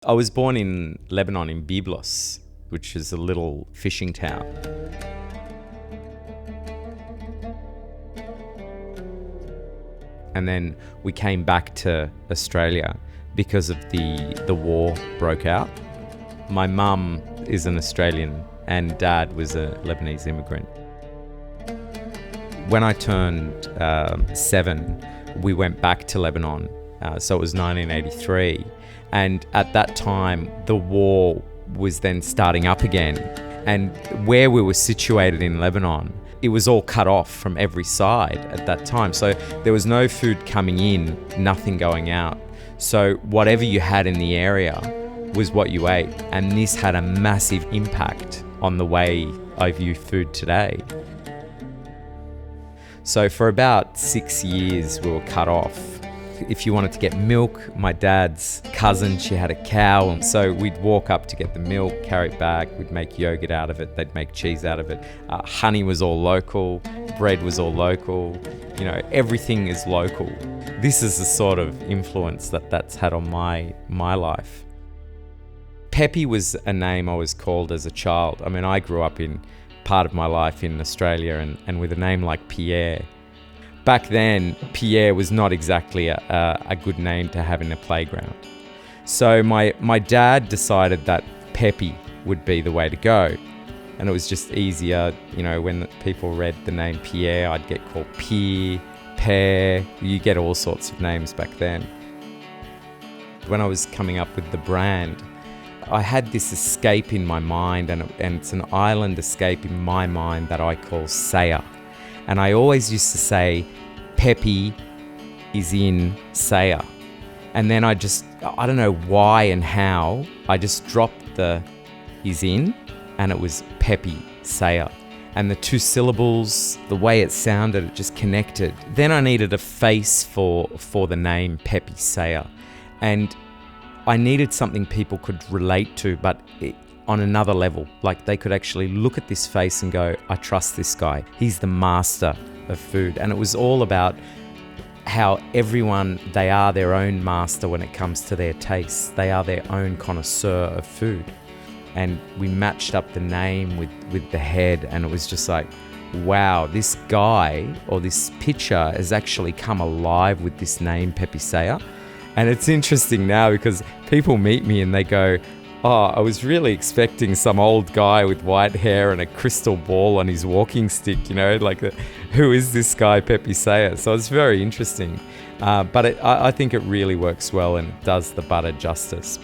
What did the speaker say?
I was born in Lebanon, in Byblos, which is a little fishing town. And then we came back to Australia because of the war broke out. My mum is an Australian and dad was a Lebanese immigrant. When I turned 7, we went back to Lebanon. So it was 1983. And at that time, the war was then starting up again. And where we were situated in Lebanon, it was all cut off from every side at that time. So there was no food coming in, nothing going out. So whatever you had in the area was what you ate. And this had a massive impact on the way I view food today. So for about 6 years, we were cut off. If you wanted to get milk, my dad's cousin, she had a cow, and so we'd walk up to get the milk, carry it back, we'd make yogurt out of it, they'd make cheese out of it. Honey was all local, bread was all local, everything is local. This is the sort of influence that's had on my life. Pepe was a name I was called as a child. I mean, I grew up in part of my life in Australia and with a name like Pierre. Back then, Pierre was not exactly a good name to have in a playground. So my dad decided that Pepe would be the way to go. And it was just easier, when people read the name Pierre, I'd get called Pierre, Pear. You get all sorts of names back then. When I was coming up with the brand, I had this escape in my mind, and it's an island escape in my mind that I call Saya. And I always used to say, Pepe is in Saya. And then I don't know why and how, I just dropped the is in, and it was Pepe Saya. And the 2 syllables, the way it sounded, it just connected. Then I needed a face for the name Pepe Saya. And I needed something people could relate to, but on another level. Like they could actually look at this face and go, I trust this guy. He's the master of food. And it was all about how everyone, they are their own master when it comes to their tastes. They are their own connoisseur of food. And we matched up the name with the head, and it was just like, wow, this guy or this picture has actually come alive with this name, Pepe Saya. And it's interesting now because people meet me and they go, oh, I was really expecting some old guy with white hair and a crystal ball on his walking stick, who is this guy, Pepe Saya? So it's very interesting. But I think it really works well and it does the butter justice.